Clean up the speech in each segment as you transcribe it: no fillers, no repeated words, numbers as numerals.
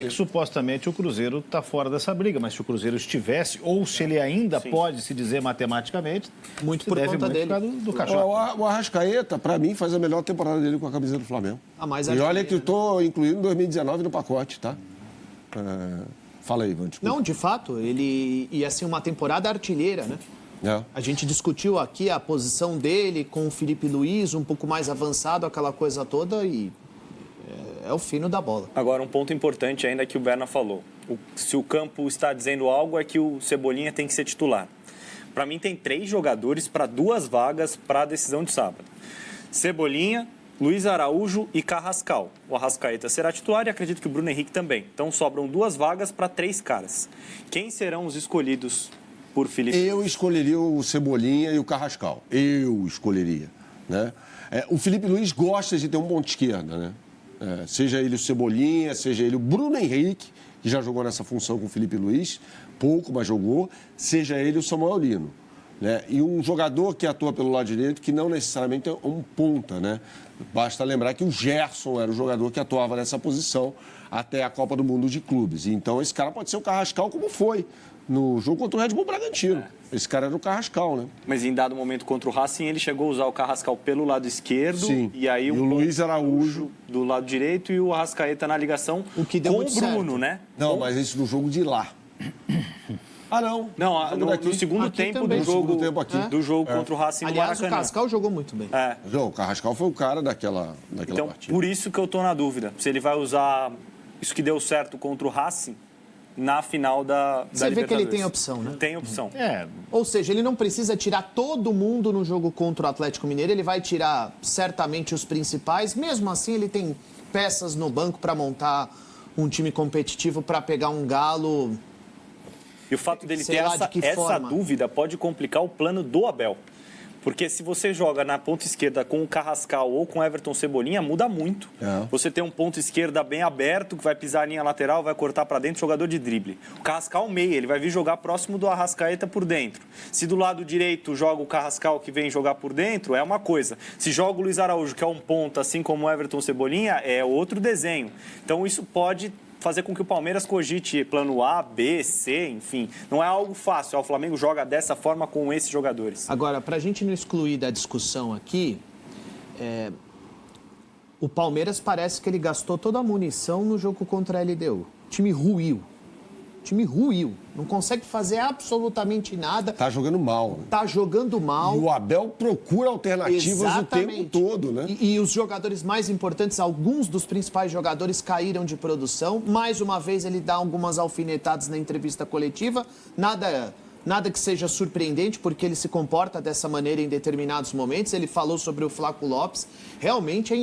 Supostamente o Cruzeiro está fora dessa briga, mas se o Cruzeiro estivesse, ou se ele ainda pode se dizer matematicamente, muito por conta dele. Do Caixote. O Arrascaeta, para mim, faz a melhor temporada dele com a camiseta do Flamengo. E olha que eu estou incluindo 2019 no pacote, tá? Fala aí, Ivan, desculpa. Não, de fato, ele ia ser uma temporada artilheira, né? A gente discutiu aqui a posição dele com o Felipe Luiz, um pouco mais avançado, aquela coisa toda, e é o fino da bola. Agora, um ponto importante ainda que o Berna falou. Se o campo está dizendo algo, é que o Cebolinha tem que ser titular. Para mim, tem 3 jogadores para 2 vagas para a decisão de sábado. Cebolinha, Luiz Araújo e Carrascal. O Arrascaeta será titular e acredito que o Bruno Henrique também. Então, sobram 2 vagas para 3 caras. Quem serão os escolhidos por Felipe? Eu escolheria o Cebolinha e o Carrascal. Eu escolheria, né? O Felipe Luiz gosta de ter um ponto esquerda, né? Seja ele o Cebolinha, seja ele o Bruno Henrique, que já jogou nessa função com o Felipe Luiz, pouco, mas jogou, seja ele o Samuel Lino, né? E um jogador que atua pelo lado direito, que não necessariamente é um ponta, né? Basta lembrar que o Gerson era o jogador que atuava nessa posição até a Copa do Mundo de Clubes. Então, esse cara pode ser o Carrascal, como foi no jogo contra o Red Bull Bragantino. Esse cara era o Carrascal, né? Mas em dado momento contra o Racing, ele chegou a usar o Carrascal pelo lado esquerdo. Sim. E aí o Luiz Araújo do lado direito e o Arrascaeta na ligação o que deu com o Bruno, né? Não, mas esse no jogo de lá. Não, no segundo aqui tempo também. do jogo, segundo tempo aqui. do jogo contra o Racing no Aliás, Maracanã. o Carrascal jogou muito bem. O Carrascal foi o cara daquela então, partida. Por isso que eu estou na dúvida. Se ele vai usar isso que deu certo contra o Racing na final da Você vê Libertadores. que ele tem opção, né? Tem opção. Ou seja, ele não precisa tirar todo mundo no jogo contra o Atlético Mineiro, ele vai tirar certamente os principais. Mesmo assim, ele tem peças no banco para montar um time competitivo, para pegar um Galo. E o fato dele ter essa dúvida pode complicar o plano do Abel. Porque se você joga na ponta esquerda com o Carrascal ou com o Everton Cebolinha, muda muito. Você tem um ponto esquerda bem aberto, que vai pisar a linha lateral, vai cortar para dentro, jogador de drible. O Carrascal meia, ele vai vir jogar próximo do Arrascaeta por dentro. Se do lado direito joga o Carrascal que vem jogar por dentro, é uma coisa. Se joga o Luiz Araújo, que é um ponta, assim como o Everton Cebolinha, é outro desenho. Então isso pode fazer com que o Palmeiras cogite plano A, B, C, enfim. Não é algo fácil. O Flamengo joga dessa forma com esses jogadores. Agora, para a gente não excluir da discussão aqui, o Palmeiras parece que ele gastou toda a munição no jogo contra a LDU. O time ruiu. Não consegue fazer absolutamente nada. Tá jogando mal. Tá jogando mal. E o Abel procura alternativas o tempo todo, né? E os jogadores mais importantes, alguns dos principais jogadores caíram de produção. Mais uma vez ele dá algumas alfinetadas na entrevista coletiva. Nada que seja surpreendente, porque ele se comporta dessa maneira em determinados momentos. Ele falou sobre o Flaco Lopes. Realmente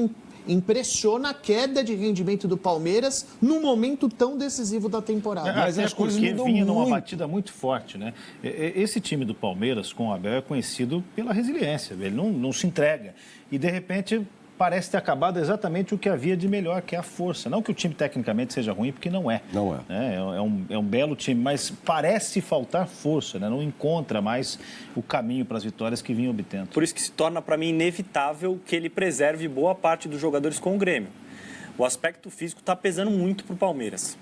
impressiona a queda de rendimento do Palmeiras num momento tão decisivo da temporada. Mas as coisas mudam vinha muito. Numa batida muito forte, né? Esse time do Palmeiras, com o Abel, é conhecido pela resiliência. Ele não se entrega. E, de repente, parece ter acabado exatamente o que havia de melhor, que é a força. Não que o time tecnicamente seja ruim, porque não é. Não é. É um belo time, mas parece faltar força, né? Não encontra mais o caminho para as vitórias que vinha obtendo. Por isso que se torna, para mim, inevitável que ele preserve boa parte dos jogadores com o Grêmio. O aspecto físico está pesando muito para o Palmeiras.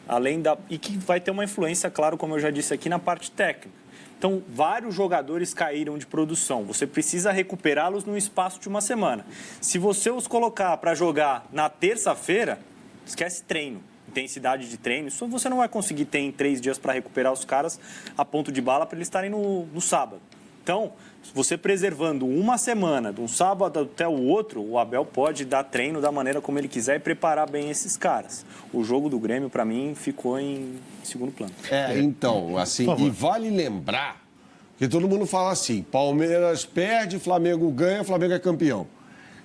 E que vai ter uma influência, claro, como eu já disse aqui, na parte técnica. Então, vários jogadores caíram de produção. Você precisa recuperá-los num espaço de uma semana. Se você os colocar para jogar na terça-feira, esquece treino, intensidade de treino. Isso você não vai conseguir ter em 3 dias para recuperar os caras a ponto de bala para eles estarem no sábado. Então, você preservando uma semana, de um sábado até o outro, o Abel pode dar treino da maneira como ele quiser e preparar bem esses caras. O jogo do Grêmio, para mim, ficou em segundo plano. Então, assim, e vale lembrar que todo mundo fala assim, Palmeiras perde, Flamengo ganha, Flamengo é campeão.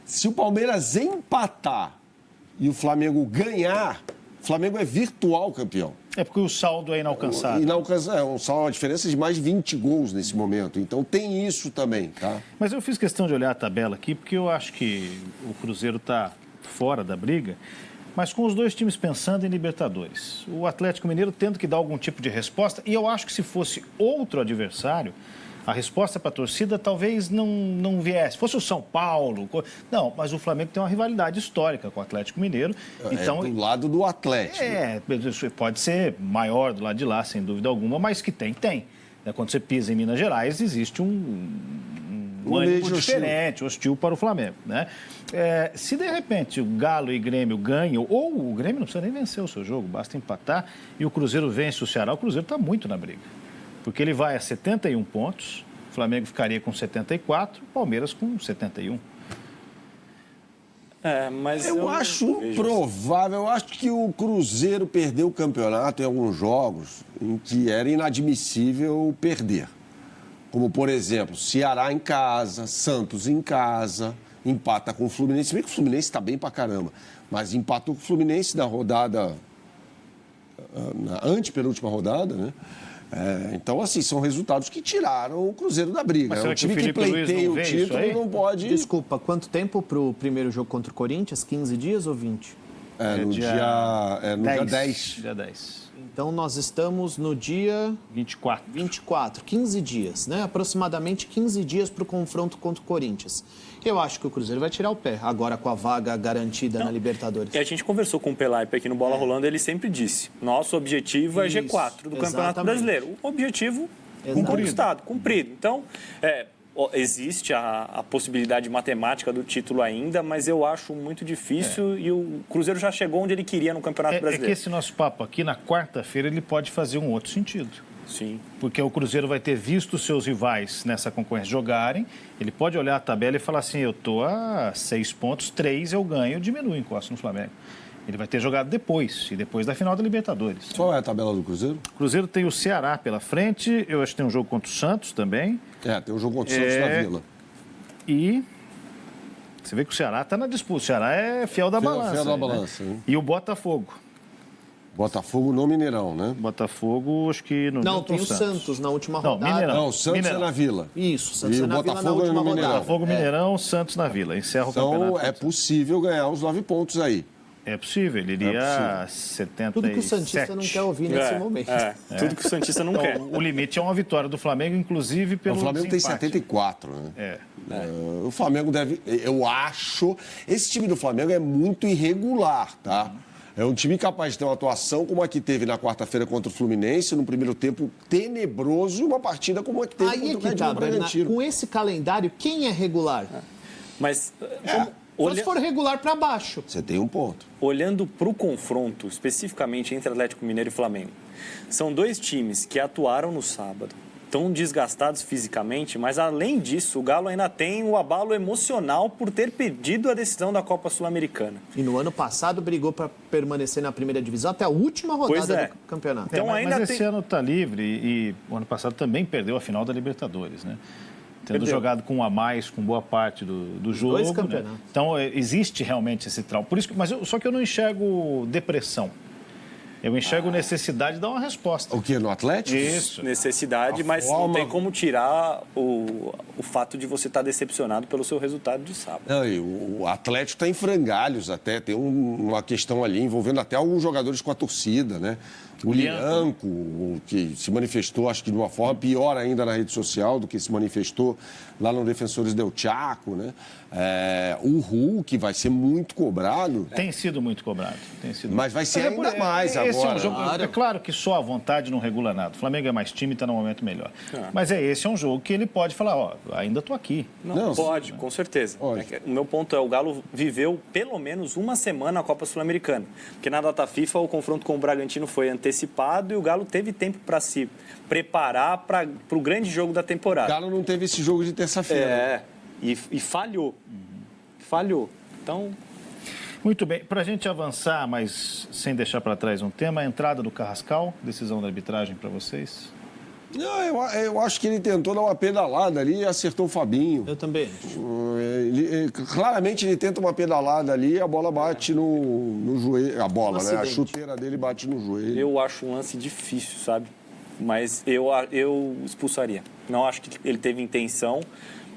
Se o Palmeiras empatar e o Flamengo ganhar, o Flamengo é virtual campeão. É porque o saldo é inalcançável. A diferença de mais de 20 gols nesse momento. Então tem isso também, tá? Mas eu fiz questão de olhar a tabela aqui, porque eu acho que o Cruzeiro está fora da briga, mas com os dois times pensando em Libertadores. O Atlético Mineiro tendo que dar algum tipo de resposta, e eu acho que se fosse outro adversário, A resposta para a torcida talvez não viesse. Fosse o São Paulo. Não, mas o Flamengo tem uma rivalidade histórica com o Atlético Mineiro. Então, do lado do Atlético. Pode ser maior do lado de lá, sem dúvida alguma, mas que tem. Quando você pisa em Minas Gerais, existe um ânimo diferente, hostil para o Flamengo, né? Se de repente o Galo e Grêmio ganham, ou o Grêmio não precisa nem vencer o seu jogo, basta empatar, e o Cruzeiro vence o Ceará, o Cruzeiro está muito na briga. Porque ele vai a 71 pontos, o Flamengo ficaria com 74, o Palmeiras com 71. Mas eu acho improvável. Eu acho que o Cruzeiro perdeu o campeonato em alguns jogos em que era inadmissível perder. Como, por exemplo, Ceará em casa, Santos em casa, empata com o Fluminense. Se bem que o Fluminense está bem pra caramba, mas empatou com o Fluminense na rodada, na antepenúltima rodada, né? Então, assim, são resultados que tiraram o Cruzeiro da briga. Mas um time que pleiteia o título não pode... Desculpa, quanto tempo para o primeiro jogo contra o Corinthians? 15 dias ou 20? No dia 10. Dia 10. Então, nós estamos no dia... 24, 15 dias, né? Aproximadamente 15 dias para o confronto contra o Corinthians. Eu acho que o Cruzeiro vai tirar o pé, agora com a vaga garantida na Libertadores. E a gente conversou com o Pelaipe aqui no Bola Rolando, ele sempre disse, nosso objetivo é G4 do Campeonato Brasileiro. O objetivo conquistado, cumprido. Então, existe a possibilidade matemática do título ainda, mas eu acho muito difícil e o Cruzeiro já chegou onde ele queria no Campeonato Brasileiro. É que esse nosso papo aqui, na quarta-feira, ele pode fazer um outro sentido. Sim. Porque o Cruzeiro vai ter visto seus rivais nessa concorrência jogarem, ele pode olhar a tabela e falar assim, eu estou a 6 pontos, 3 eu ganho, eu diminuo, encosto no Flamengo. Ele vai ter jogado depois, e depois da final da Libertadores. Qual é a tabela do Cruzeiro? O Cruzeiro tem o Ceará pela frente, eu acho que tem um jogo contra o Santos também. Tem um jogo contra o Santos na Vila. E você vê que o Ceará está na disputa, o Ceará é fiel da balança. Fiel da balança, né? E o Botafogo. Botafogo no Mineirão, né? Botafogo, acho que no Não, tem o Santos na última rodada. Mineirão. Não, o Santos é na Vila. Isso, Santos e é na o Vila Botafogo na última no Mineirão. rodada. Botafogo, Mineirão, Santos na Vila. Encerra o campeonato. Então, é possível ganhar os 9 pontos aí. É possível, ele iria a 77. Tudo que o Santista não quer ouvir nesse momento. Tudo que o Santista não quer. O limite é uma vitória do Flamengo, inclusive pelo O Flamengo tem desempate. 74, né? O Flamengo deve... Eu acho... Esse time do Flamengo é muito irregular, tá? É um time capaz de ter uma atuação como a que teve na quarta-feira contra o Fluminense, num primeiro tempo tenebroso, e uma partida como a que teve contra o Red Bull Bragantino. Com esse calendário, quem é regular? Mas... Só se for regular para baixo. Você tem um ponto. Olhando para o confronto, especificamente entre Atlético Mineiro e Flamengo, são dois times que atuaram no sábado, estão desgastados fisicamente, mas além disso, o Galo ainda tem o abalo emocional por ter perdido a decisão da Copa Sul-Americana. E no ano passado brigou para permanecer na primeira divisão até a última rodada do campeonato. Então, mas esse ano está livre e o ano passado também perdeu a final da Libertadores, né? Tendo jogado com um a mais, com boa parte do jogo. Dois campeonatos. Né? Então, existe realmente esse trauma. Por isso que, só que eu não enxergo depressão. Eu enxergo necessidade de dar uma resposta. O quê? No Atlético? Isso. Necessidade, mas não tem como tirar o fato de você estar decepcionado pelo seu resultado de sábado. Não, e o Atlético está em frangalhos até. Tem uma questão ali envolvendo até alguns jogadores com a torcida, né? O Lianco, que se manifestou, acho que de uma forma pior ainda na rede social do que se manifestou lá no Defensores del Chaco, né? O Hulk, que vai ser muito cobrado. Tem sido muito cobrado. Mas vai ser ainda mais agora. Esse é um jogo, é claro que só a vontade não regula nada. O Flamengo é mais time e está num momento melhor. Mas esse é um jogo que ele pode falar, ainda estou aqui. Não, pode, com certeza. O meu ponto é, o Galo viveu pelo menos uma semana a Copa Sul-Americana. Porque na data FIFA o confronto com o Bragantino foi antecipado e o Galo teve tempo para se preparar para o grande jogo da temporada. O Galo não teve esse jogo de terça-feira. E falhou. Falhou. Então... Muito bem. Para a gente avançar, mas sem deixar para trás um tema, a entrada do Carrascal, decisão da arbitragem para vocês? Não, eu acho que ele tentou dar uma pedalada ali e acertou o Fabinho. Eu também. Claramente ele tenta uma pedalada ali e a bola bate no joelho. A bola, né? A chuteira dele bate no joelho. Eu acho um lance difícil, sabe? Mas eu expulsaria. Não acho que ele teve intenção,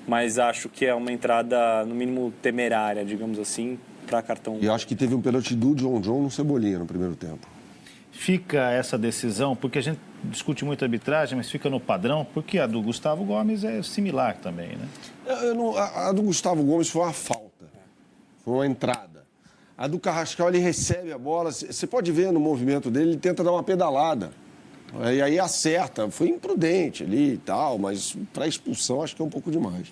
mas acho que é uma entrada, no mínimo, temerária, digamos assim, para cartão. E acho que teve um pênalti do John no Cebolinha no primeiro tempo. fica essa decisão, porque a gente discute muito a arbitragem, mas fica no padrão, porque a do Gustavo Gomes é similar também, né? A do Gustavo Gomes foi uma falta, foi uma entrada. A do Carrascal, ele recebe a bola, você pode ver no movimento dele, ele tenta dar uma pedalada. E aí acerta, foi imprudente ali e tal, mas para expulsão acho que é um pouco demais.